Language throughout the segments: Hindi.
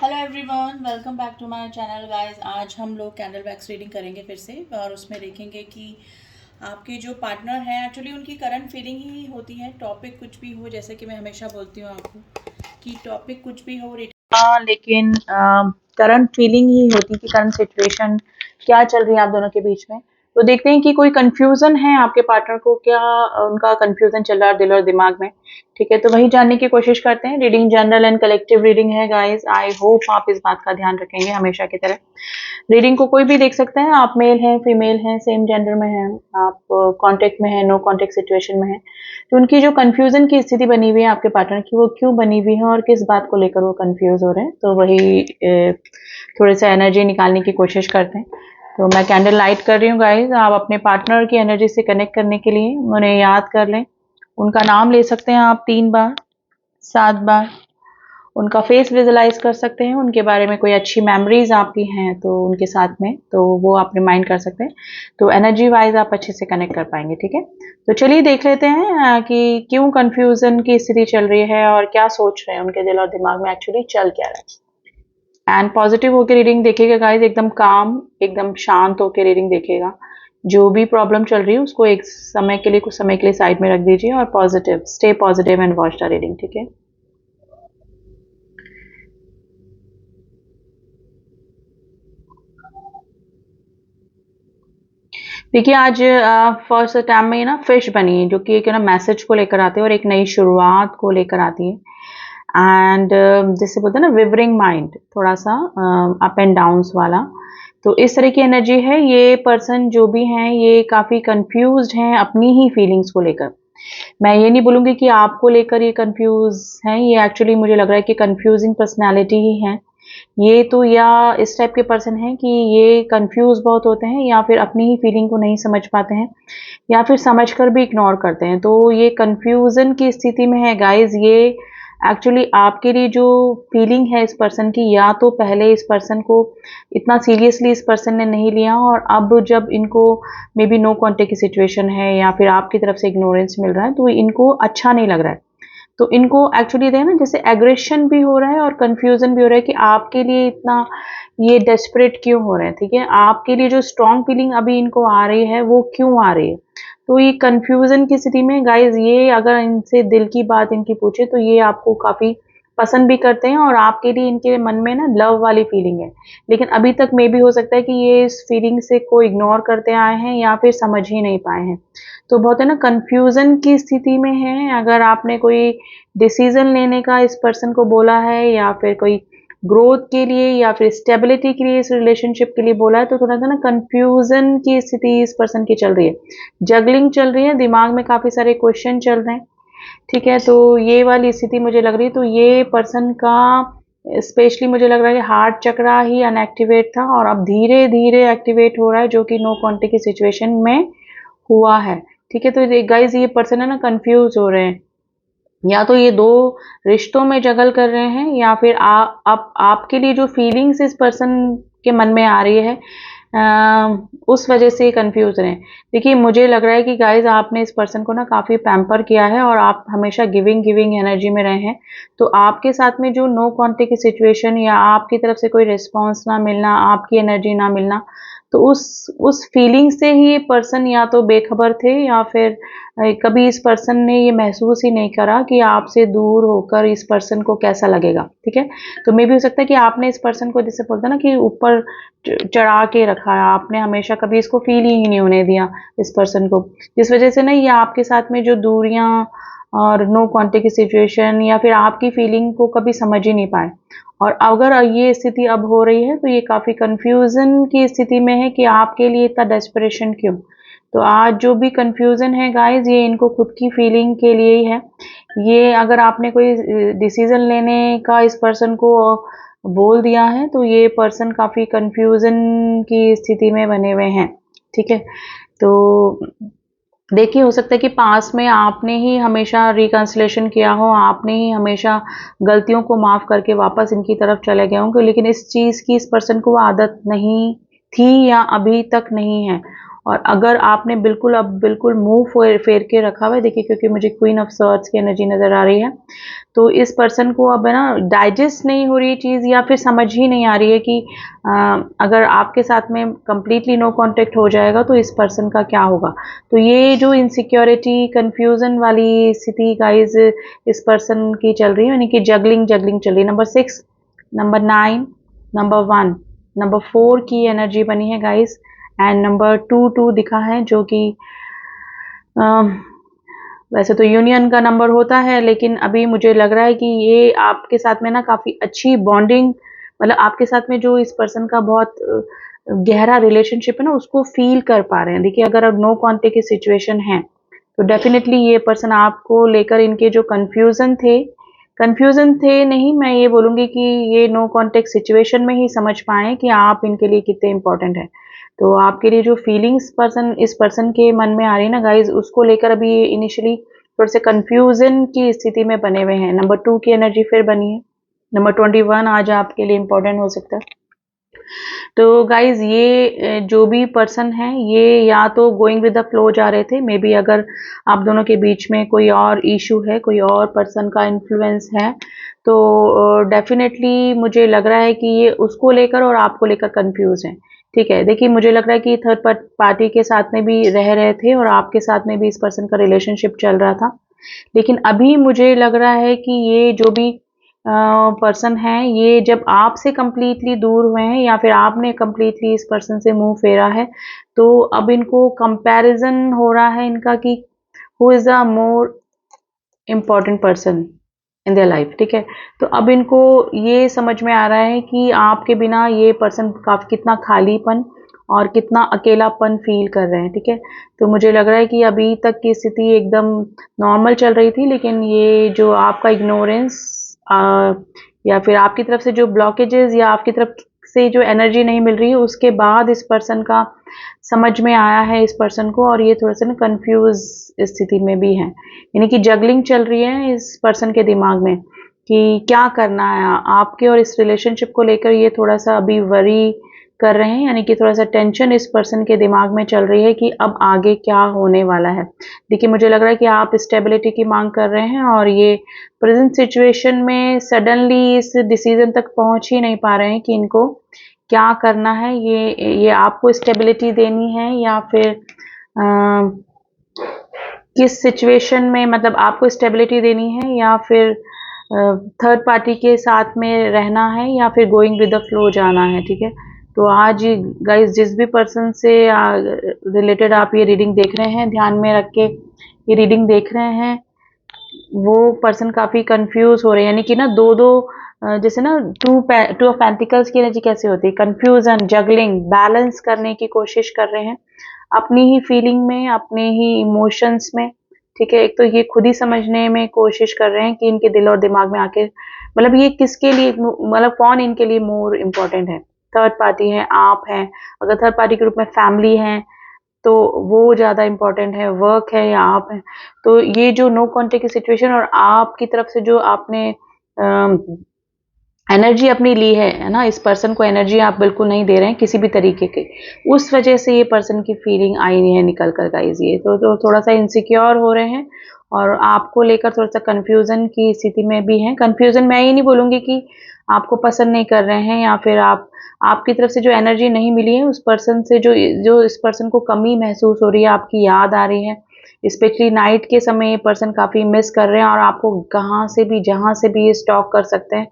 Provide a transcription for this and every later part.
Hello everyone, welcome back to my channel guys. आज हम लोग कैंडल वैक्स रीडिंग करेंगे फिर से, और उसमें देखेंगे कि आपके जो पार्टनर हैं एक्चुअली उनकी करंट फीलिंग ही होती है। टॉपिक कुछ भी हो, जैसे कि मैं हमेशा बोलती हूँ आपको कि टॉपिक कुछ भी हो लेकिन करंट फीलिंग ही होती है कि करंट सिचुएशन क्या चल रही है आप दोनों के बीच में। तो देखते हैं कि कोई कंफ्यूजन है आपके पार्टनर को, क्या उनका कंफ्यूजन चल रहा है दिल और दिमाग में। ठीक है, तो वही जानने की कोशिश करते हैं। Reading general and collective reading है गाइस। आई होप आप इस बात का ध्यान रखेंगे हमेशा की तरह। रीडिंग को कोई भी देख सकते हैं, आप मेल हैं, फीमेल हैं, सेम जेंडर में हैं, आप कांटेक्ट में हैं, नो कांटेक्ट सिचुएशन में हैं। तो उनकी जो कंफ्यूजन की स्थिति बनी हुई है आपके पार्टनर की, वो क्यों बनी हुई है और किस बात को लेकर वो कंफ्यूज हो रहे हैं, तो वही थोड़े सा एनर्जी निकालने की कोशिश करते हैं। तो मैं कैंडल लाइट कर रही हूँ गाइज। आप अपने पार्टनर की एनर्जी से कनेक्ट करने के लिए उन्हें याद कर लें। उनका नाम ले सकते हैं आप 3 बार, 7 बार। उनका फेस विजुलाइज कर सकते हैं। उनके बारे में कोई अच्छी मेमोरीज आपकी हैं तो उनके साथ में, तो वो आप रिमाइंड कर सकते हैं। तो एनर्जी वाइज आप अच्छे से कनेक्ट कर पाएंगे। ठीक है, तो चलिए देख लेते हैं कि क्यों कंफ्यूजन की स्थिति चल रही है और क्या सोच रहे हैं उनके दिल और दिमाग में, एक्चुअली चल क्या रहा है। एंड पॉजिटिव होकर रीडिंग देखिएगा गाइज, एकदम काम, एकदम शांत होकर रीडिंग देखिएगा। जो भी प्रॉब्लम चल रही है उसको एक समय के लिए, कुछ समय के लिए साइड में रख दीजिए और positive, stay positive and watch the reading. ठीक है, देखिए आज फर्स्ट टाइम में ना फिश बनी है, जो कि एक ना मैसेज को लेकर आती है और एक नई शुरुआत को लेकर आती है। एंड जैसे बोलते हैं ना विवरिंग माइंड, थोड़ा सा अप एंड डाउन्स वाला। तो इस तरह की एनर्जी है। ये पर्सन जो भी हैं ये काफ़ी कंफ्यूज्ड हैं अपनी ही फीलिंग्स को लेकर। मैं ये नहीं बोलूँगी कि आपको लेकर ये कंफ्यूज हैं, ये एक्चुअली मुझे लग रहा है कि कंफ्यूजिंग पर्सनैलिटी ही है ये। तो या इस टाइप के पर्सन हैं कि ये कंफ्यूज बहुत होते हैं, या फिर अपनी ही फीलिंग को नहीं समझ पाते हैं, या फिर समझकर भी इग्नोर करते हैं। तो ये कंफ्यूजन की स्थिति में है गाइज। ये एक्चुअली आपके लिए जो फीलिंग है इस पर्सन की, या तो पहले इस पर्सन को इतना सीरियसली इस पर्सन ने नहीं लिया, और अब जब इनको मे बी नो कॉन्टेक्ट की सिचुएशन है या फिर आपकी तरफ से इग्नोरेंस मिल रहा है, तो इनको अच्छा नहीं लग रहा है। तो इनको एक्चुअली ना जैसे एग्रेशन भी हो रहा है और कंफ्यूजन भी हो रहा है कि आपके लिए इतना ये डेस्परेट क्यों हो रहे हैं। ठीक है, आपके लिए जो स्ट्रॉन्ग फीलिंग अभी इनको आ रही है वो क्यों आ रही है। तो ये कंफ्यूजन की स्थिति में गाइज, ये अगर इनसे दिल की बात इनकी पूछे तो ये आपको काफी पसंद भी करते हैं और आपके लिए इनके मन में ना लव वाली फीलिंग है। लेकिन अभी तक मे भी हो सकता है कि ये इस फीलिंग से को इग्नोर करते आए हैं या फिर समझ ही नहीं पाए हैं। तो बहुत है ना कंफ्यूजन की स्थिति में है। अगर आपने कोई डिसीजन लेने का इस पर्सन को बोला है, या फिर कोई ग्रोथ के लिए या फिर स्टेबिलिटी के लिए इस रिलेशनशिप के लिए बोला है, तो थोड़ा सा ना कंफ्यूजन की स्थिति इस पर्सन की चल रही है। जगलिंग चल रही है, दिमाग में काफी सारे क्वेश्चन चल रहे हैं। ठीक है, तो ये वाली स्थिति मुझे लग रही है। तो ये पर्सन का स्पेशली मुझे लग रहा है कि हार्ट चक्रा ही अनएक्टिवेट था और अब धीरे धीरे एक्टिवेट हो रहा है, जो कि नो कॉन्टेक्ट की सिचुएशन में हुआ है। ठीक है, तो गाइज ये पर्सन है ना कंफ्यूज हो रहे हैं, या तो ये दो रिश्तों में जगल कर रहे हैं, या फिर आपके लिए जो फीलिंग्स इस पर्सन के मन में आ रही है उस वजह से कंफ्यूज रहे हैं। देखिए मुझे लग रहा है कि गाइज आपने इस पर्सन को ना काफ़ी पैम्पर किया है और आप हमेशा गिविंग गिविंग एनर्जी में रहे हैं। तो आपके साथ में जो नो कॉन्टेक्ट की सिचुएशन या आपकी तरफ से कोई रिस्पॉन्स ना मिलना, आपकी एनर्जी ना मिलना, तो उस फीलिंग से ही ये पर्सन या तो बेखबर थे, या फिर कभी इस पर्सन ने ये महसूस ही नहीं करा कि आपसे दूर होकर इस पर्सन को कैसा लगेगा। ठीक है, तो मे भी हो सकता है कि आपने इस पर्सन को, जैसे बोलते हैं ना कि ऊपर चढ़ा के रखा है, आपने हमेशा कभी इसको फील ही नहीं होने दिया इस पर्सन को, जिस वजह से ना ये आपके साथ में जो दूरियां और नो कॉन्टेक्ट की सिचुएशन या फिर आपकी फीलिंग को कभी समझ ही नहीं पाए। और अगर ये स्थिति अब हो रही है तो ये काफ़ी कंफ्यूजन की स्थिति में है कि आपके लिए इतना डेस्परेशन क्यों। तो आज जो भी कंफ्यूजन है गाइज, ये इनको खुद की फीलिंग के लिए ही है। ये अगर आपने कोई डिसीजन लेने का इस पर्सन को बोल दिया है, तो ये पर्सन काफ़ी कंफ्यूजन की स्थिति में बने हुए हैं। ठीक है, तो देखिए हो सकता है कि पास में आपने ही हमेशा रिकंसिलेशन किया हो, आपने ही हमेशा गलतियों को माफ़ करके वापस इनकी तरफ चले गए होंगे, लेकिन इस चीज़ की इस पर्सन को वो आदत नहीं थी या अभी तक नहीं है। और अगर आपने बिल्कुल अब बिल्कुल मुंह फेर के रखा हुआ है, देखिए क्योंकि मुझे क्वीन ऑफ सॉर्ड्स की एनर्जी नजर आ रही है, तो इस पर्सन को अब है ना डाइजेस्ट नहीं हो रही चीज़, या फिर समझ ही नहीं आ रही है कि अगर आपके साथ में कंप्लीटली नो कांटेक्ट हो जाएगा तो इस पर्सन का क्या होगा। तो ये जो इनसिक्योरिटी कंफ्यूजन वाली स्थिति गाइज इस पर्सन की चल रही है, यानी कि जगलिंग जगलिंग चल रही है। नंबर 6, नंबर 9, नंबर 1, नंबर 4 की एनर्जी बनी है गाइज, एंड नंबर 2 दिखा है, जो कि वैसे तो यूनियन का नंबर होता है, लेकिन अभी मुझे लग रहा है कि ये आपके साथ में ना काफ़ी अच्छी बॉन्डिंग, मतलब आपके साथ में जो इस पर्सन का बहुत गहरा रिलेशनशिप है ना, उसको फील कर पा रहे हैं। देखिए अगर अब नो कांटेक्ट की सिचुएशन है तो डेफिनेटली ये पर्सन आपको लेकर इनके जो कंफ्यूजन थे नहीं, मैं ये बोलूँगी कि ये नो कांटेक्ट सिचुएशन में ही समझ पाएँ कि आप इनके लिए कितने इंपॉर्टेंट हैं। तो आपके लिए जो फीलिंग्स इस पर्सन के मन में आ रही है ना गाइज, उसको लेकर अभी इनिशियली थोड़े से कंफ्यूजन की स्थिति में बने हुए हैं। नंबर 2 की एनर्जी फिर बनी है। नंबर 21 आज आपके लिए इंपॉर्टेंट हो सकता है। तो गाइज ये जो भी पर्सन है, ये या तो गोइंग विद द फ्लो जा रहे थे, मे बी अगर आप दोनों के बीच में कोई और इशू है, कोई और पर्सन का इन्फ्लुएंस है, तो डेफिनेटली मुझे लग रहा है कि ये उसको लेकर और आपको लेकर कंफ्यूज हैं। ठीक है, देखिए मुझे लग रहा है कि थर्ड पार्टी के साथ में भी रह रहे थे और आपके साथ में भी इस पर्सन का रिलेशनशिप चल रहा था, लेकिन अभी मुझे लग रहा है कि ये जो भी पर्सन है, ये जब आपसे कंप्लीटली दूर हुए हैं या फिर आपने कंप्लीटली इस पर्सन से मुंह फेरा है, तो अब इनको कंपैरिजन हो रहा है इनका कि who is the more important person in their life. ठीक है, तो अब इनको ये समझ में आ रहा है कि आपके बिना ये पर्सन काफी कितना खालीपन और कितना अकेलापन फील कर रहे हैं। ठीक है, तो मुझे लग रहा है कि अभी तक की स्थिति एकदम नॉर्मल चल रही थी, लेकिन ये जो आपका इग्नोरेंस या फिर आपकी तरफ से जो ब्लॉकेजेस या आपकी तरफ से जो एनर्जी नहीं मिल रही है, उसके बाद इस पर्सन का समझ में आया है इस पर्सन को, और ये थोड़ा सा ना कंफ्यूज स्थिति में भी है, यानी कि जगलिंग चल रही है इस पर्सन के दिमाग में कि क्या करना है आपके और इस रिलेशनशिप को लेकर। ये थोड़ा सा अभी वरी कर रहे हैं, यानी कि थोड़ा सा टेंशन इस पर्सन के दिमाग में चल रही है कि अब आगे क्या होने वाला है। देखिए मुझे लग रहा है कि आप स्टेबिलिटी की मांग कर रहे हैं और ये प्रेजेंट सिचुएशन में सडनली इस डिसीजन तक पहुंच ही नहीं पा रहे हैं कि इनको क्या करना है। ये आपको स्टेबिलिटी देनी है या फिर किस सिचुएशन में, मतलब आपको स्टेबिलिटी देनी है या फिर थर्ड पार्टी के साथ में रहना है या फिर गोइंग विद द फ्लो जाना है। ठीक है, तो आज गाइस जिस भी पर्सन से रिलेटेड आप ये रीडिंग देख रहे हैं, ध्यान में रख के ये रीडिंग देख रहे हैं, वो पर्सन काफी कंफ्यूज हो रहे हैं, यानी कि ना दो दो जैसे ना टू ऑफ पेंटिकल्स की एनर्जी कैसे होती है, कंफ्यूजन, जगलिंग, बैलेंस करने की कोशिश कर रहे हैं अपनी ही फीलिंग में, अपने ही इमोशंस में। ठीक है, एक तो ये खुद ही समझने में कोशिश कर रहे हैं कि इनके दिल और दिमाग में आके, मतलब ये किसके लिए, मतलब कौन इनके लिए मोर इम्पोर्टेंट है, थर्ड पार्टी है, आप हैं, अगर थर्ड पार्टी के रूप में फैमिली है तो वो ज़्यादा इम्पोर्टेंट है, वर्क है या आप हैं। तो ये जो नो कॉन्टेक्ट की सिचुएशन और आपकी तरफ से जो आपने एनर्जी अपनी ली है ना, इस पर्सन को एनर्जी आप बिल्कुल नहीं दे रहे हैं किसी भी तरीके की, उस वजह से ये पर्सन की फीलिंग आई नहीं है निकल कर गाइस। ये तो थोड़ा सा इनसिक्योर हो रहे हैं और आपको लेकर थोड़ा सा कंफ्यूजन की स्थिति में भी हैं। कंफ्यूजन मैं ये नहीं बोलूँगी कि आपको पसंद नहीं कर रहे हैं या फिर आपकी तरफ से जो एनर्जी नहीं मिली है उस पर्सन से, जो जो इस पर्सन को कमी महसूस हो रही है, आपकी याद आ रही है, स्पेशली नाइट के समय ये पर्सन काफ़ी मिस कर रहे हैं और आपको कहाँ से भी, जहाँ से भी ये स्टॉक कर सकते हैं,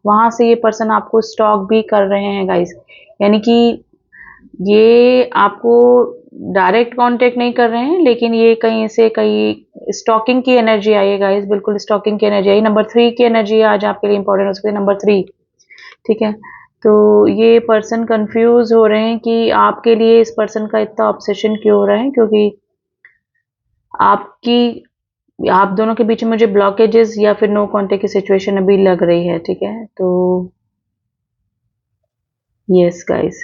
वहाँ से ये पर्सन आपको स्टॉक भी कर रहे हैं गाइस। यानी कि ये आपको डायरेक्ट कांटेक्ट नहीं कर रहे हैं, लेकिन ये कहीं से कहीं स्टॉकिंग की एनर्जी आई है गाइस, बिल्कुल स्टॉकिंग की एनर्जी आई। नंबर 3 की एनर्जी आज आपके लिए इंपॉर्टेंट हो सकती है, नंबर 3। ठीक है, तो ये पर्सन कंफ्यूज हो रहे हैं कि आपके लिए इस पर्सन का इतना ऑब्सेशन क्यों हो रहा है, क्योंकि आप दोनों के बीच में मुझे ब्लॉकेजेस या फिर नो कांटेक्ट की सिचुएशन अभी लग रही है। ठीक है, तो यस गाइस,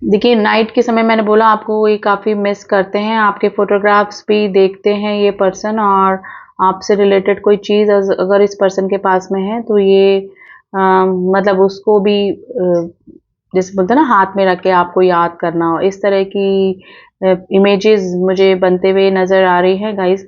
देखिए नाइट के समय मैंने बोला आपको ये काफ़ी मिस करते हैं, आपके फोटोग्राफ्स भी देखते हैं ये पर्सन, और आपसे रिलेटेड कोई चीज़ अगर इस पर्सन के पास में है तो ये मतलब उसको भी जैसे बोलते हैं ना हाथ में रख के आपको याद करना हो, इस तरह की इमेजेस मुझे बनते हुए नज़र आ रही है गाइस।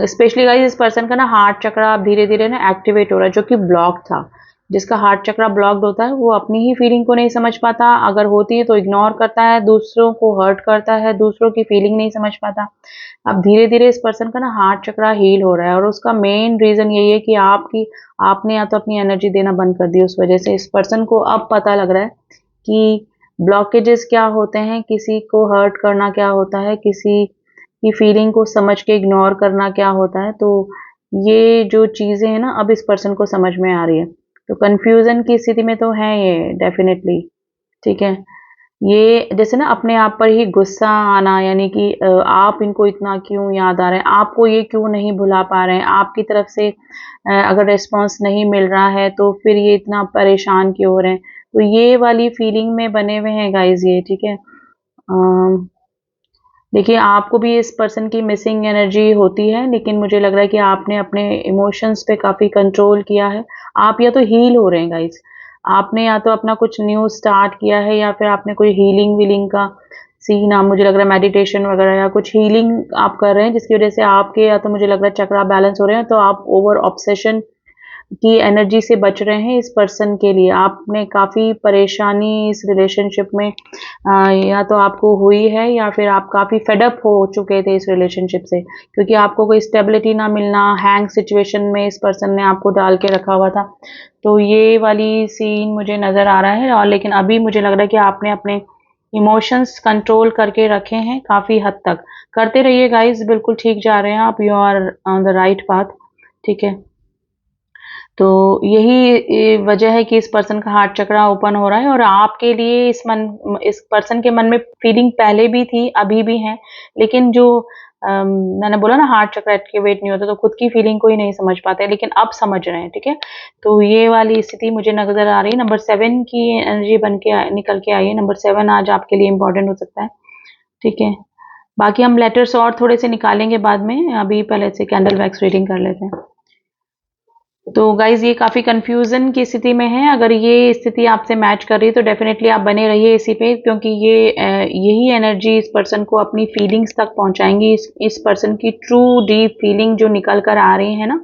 स्पेशली गाइस इस पर्सन का ना हार्ट चक्रा अब धीरे धीरे ना एक्टिवेट हो रहा है, जो कि ब्लॉक था। जिसका हार्ट चक्रा ब्लॉक्ड होता है वो अपनी ही फीलिंग को नहीं समझ पाता, अगर होती है तो इग्नोर करता है, दूसरों को हर्ट करता है, दूसरों की फीलिंग नहीं समझ पाता। अब धीरे धीरे इस पर्सन का ना हार्ट चक्रा हील हो रहा है, और उसका मेन रीजन यही है कि आपने या तो अपनी एनर्जी देना बंद कर दी, उस वजह से इस पर्सन को अब पता लग रहा है कि ब्लॉकेजेस क्या होते हैं, किसी को हर्ट करना क्या होता है, किसी की फीलिंग को समझ के इग्नोर करना क्या होता है। तो ये जो चीज़ें हैं ना अब इस पर्सन को समझ में आ रही है। तो कंफ्यूजन की स्थिति में तो है ये डेफिनेटली, ठीक है। ये जैसे ना अपने आप पर ही गुस्सा आना, यानी कि आप इनको इतना क्यों याद आ रहे हैं, आपको ये क्यों नहीं भुला पा रहे हैं, आपकी तरफ से अगर रिस्पॉन्स नहीं मिल रहा है तो फिर ये इतना परेशान क्यों हो रहे हैं। तो ये वाली फीलिंग में बने हुए हैं गाइज ये, ठीक है। देखिए आपको भी इस पर्सन की मिसिंग एनर्जी होती है, लेकिन मुझे लग रहा है कि आपने अपने इमोशंस पे काफ़ी कंट्रोल किया है। आप या तो हील हो रहे हैं गाइस, आपने या तो अपना कुछ न्यू स्टार्ट किया है, या फिर आपने कोई हीलिंग वीलिंग का सीन, आप मुझे लग रहा है मेडिटेशन वगैरह या कुछ हीलिंग आप कर रहे हैं, जिसकी वजह से आपके या तो मुझे लग रहा है चक्रा बैलेंस हो रहे हैं, तो आप ओवर ऑब्सेशन की एनर्जी से बच रहे हैं। इस पर्सन के लिए आपने काफ़ी परेशानी इस रिलेशनशिप में या तो आपको हुई है, या फिर आप काफ़ी फेडअप हो चुके थे इस रिलेशनशिप से, क्योंकि आपको कोई स्टेबिलिटी ना मिलना, हैंग सिचुएशन में इस पर्सन ने आपको डाल के रखा हुआ था। तो ये वाली सीन मुझे नज़र आ रहा है, और लेकिन अभी मुझे लग रहा है कि आपने अपने इमोशंस कंट्रोल करके रखे हैं काफ़ी हद तक। करते रहिए गाइज, बिल्कुल ठीक जा रहे हैं आप, you are on the right path, ठीक है। तो यही वजह है कि इस पर्सन का हार्ट चक्रा ओपन हो रहा है, और आपके लिए इस पर्सन के मन में फीलिंग पहले भी थी, अभी भी है, लेकिन जो मैंने बोला ना हार्ट चक्रा एक्टिवेट नहीं होता तो खुद की फीलिंग को ही नहीं समझ पाते, लेकिन अब समझ रहे हैं, ठीक है। तो ये वाली स्थिति मुझे नजर आ रही है। नंबर 7 की एनर्जी बन के निकल के आई है। नंबर 7 आज आपके लिए इंपॉर्टेंट हो सकता है, ठीक है। बाकी हम लेटर्स और थोड़े से निकालेंगे बाद में, अभी पहले से कैंडल वैक्स रीडिंग कर लेते हैं। तो गाइज ये काफ़ी कंफ्यूजन की स्थिति में है, अगर ये स्थिति आपसे मैच कर रही है तो डेफिनेटली आप बने रहिए इसी पे, क्योंकि यही एनर्जी इस पर्सन को अपनी फीलिंग्स तक पहुंचाएंगी। इस पर्सन की ट्रू डीप फीलिंग जो निकल कर आ रही है ना,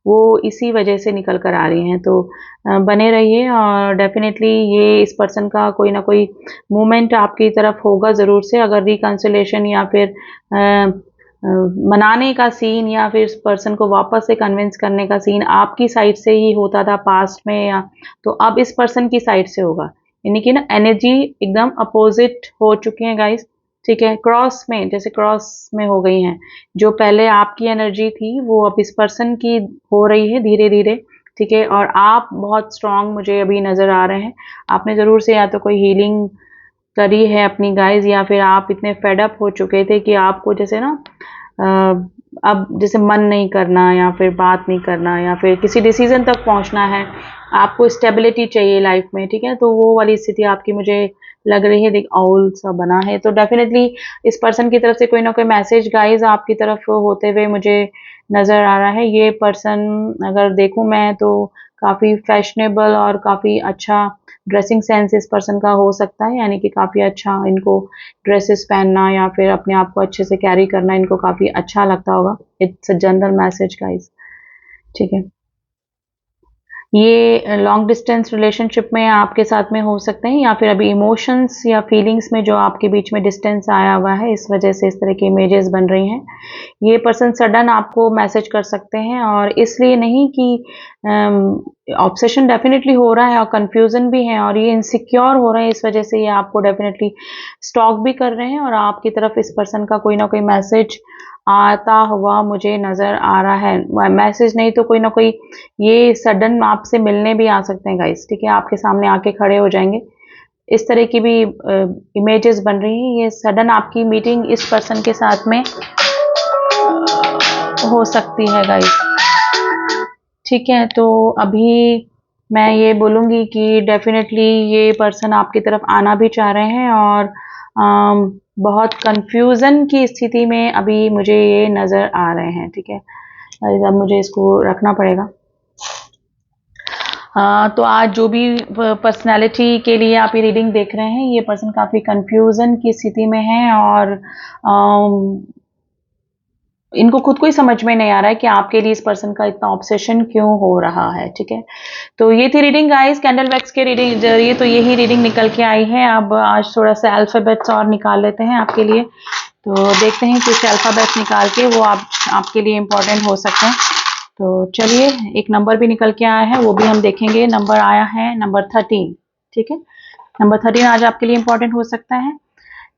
वो इसी वजह से निकल कर आ रही हैं। तो बने रहिए, और डेफिनेटली ये इस पर्सन का कोई ना कोई मूवमेंट आपकी तरफ होगा ज़रूर से, अगर रिकंसिलेशन या फिर मनाने का सीन, या फिर इस पर्सन को वापस से कन्विंस करने का सीन आपकी साइड से ही होता था पास्ट में, या तो अब इस पर्सन की साइड से होगा। यानी कि ना एनर्जी एकदम अपोजिट हो चुकी है गाइस, ठीक है। क्रॉस में, जैसे क्रॉस में हो गई हैं, जो पहले आपकी एनर्जी थी वो अब इस पर्सन की हो रही है धीरे धीरे, ठीक है। और आप बहुत स्ट्रांग मुझे अभी नज़र आ रहे हैं। आपने ज़रूर से या तो कोई हीलिंग करी है अपनी गाइज, या फिर आप इतने फेडअप हो चुके थे कि आपको जैसे ना अब जैसे मन नहीं करना, या फिर बात नहीं करना, या फिर किसी डिसीजन तक पहुंचना है, आपको स्टेबिलिटी चाहिए लाइफ में, ठीक है। तो वो वाली स्थिति आपकी मुझे लग रही है। देख ऑल सा बना है, तो डेफिनेटली इस पर्सन की तरफ से कोई ना कोई मैसेज गाइज आपकी तरफ होते हुए मुझे नज़र आ रहा है। ये पर्सन अगर देखूं मैं तो काफ़ी फैशनेबल और काफ़ी अच्छा ड्रेसिंग सेंस इस पर्सन का हो सकता है, यानी कि काफ़ी अच्छा इनको ड्रेसेस पहनना या फिर अपने आप को अच्छे से कैरी करना इनको काफ़ी अच्छा लगता होगा। It's a general message guys, ठीक है। ये लॉन्ग डिस्टेंस रिलेशनशिप में आपके साथ में हो सकते हैं, या फिर अभी इमोशंस या फीलिंग्स में जो आपके बीच में डिस्टेंस आया हुआ है, इस वजह से इस तरह की इमेजेस बन रही हैं। ये पर्सन सडन आपको मैसेज कर सकते हैं, और इसलिए नहीं कि ऑब्सेशन डेफिनेटली हो रहा है और कंफ्यूजन भी है, और ये इनसिक्योर हो रहे हैं, इस वजह से ये आपको डेफिनेटली स्टॉक भी कर रहे हैं, और आपकी तरफ इस पर्सन का कोई ना कोई मैसेज आता हुआ मुझे नज़र आ रहा है। मैसेज नहीं तो कोई ना कोई ये सडन आपसे मिलने भी आ सकते हैं गाइस, ठीक है। आपके सामने आके खड़े हो जाएंगे, इस तरह की भी इमेजेस बन रही हैं। ये सडन आपकी मीटिंग इस पर्सन के साथ में हो सकती है गाइस, ठीक है। तो अभी मैं ये बोलूँगी कि डेफिनेटली ये पर्सन आपकी तरफ आना भी चाह रहे हैं, और बहुत कंफ्यूजन की स्थिति में अभी मुझे ये नज़र आ रहे हैं, ठीक है। अब मुझे इसको रखना पड़ेगा। तो आज जो भी पर्सनालिटी के लिए आप ये रीडिंग देख रहे हैं, ये पर्सन काफ़ी कंफ्यूजन की स्थिति में है और इनको खुद को ही समझ में नहीं आ रहा है कि आपके लिए इस पर्सन का इतना ऑब्सेशन क्यों हो रहा है। ठीक है, तो ये थी रीडिंग गाइस, कैंडल वैक्स के रीडिंग जरिए तो यही रीडिंग निकल के आई है। अब आज थोड़ा सा अल्फाबेट्स और निकाल लेते हैं आपके लिए, तो देखते हैं कुछ अल्फाबेट्स निकाल के वो आपके लिए इम्पोर्टेंट हो सकते हैं। तो चलिए, एक नंबर भी निकल के आया है, वो भी हम देखेंगे। नंबर आया है नंबर 13। ठीक है, नंबर 13 आज आपके लिए इम्पोर्टेंट हो सकता है।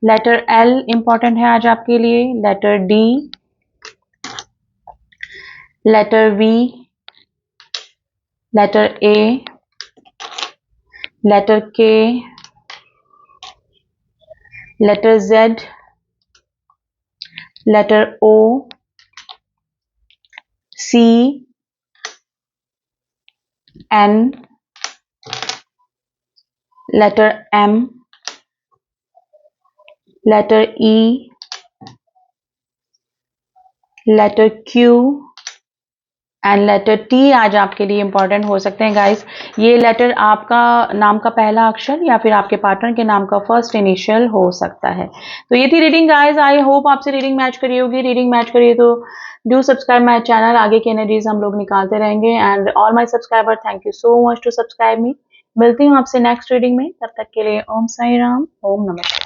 लेटर एल इम्पोर्टेंट है आज आपके लिए, letter D, letter V, letter A, letter K, letter Z, letter O, C, N, letter M, letter E, letter Q and later T आज आपके लिए इंपॉर्टेंट हो सकते हैं गाइस। ये लेटर आपका नाम का पहला अक्षर या फिर आपके पार्टनर के नाम का फर्स्ट इनिशियल हो सकता है। तो ये थी रीडिंग गाइस, आई होप आपसे रीडिंग मैच करी होगी। रीडिंग मैच करिए तो डू सब्सक्राइब माई चैनल, आगे की एनर्जीज हम लोग निकालते रहेंगे। And all my subscriber, thank you so much to subscribe me. मिलती हूँ आपसे नेक्स्ट रीडिंग में, तब तक के लिए ओम साई राम, ओम नमः।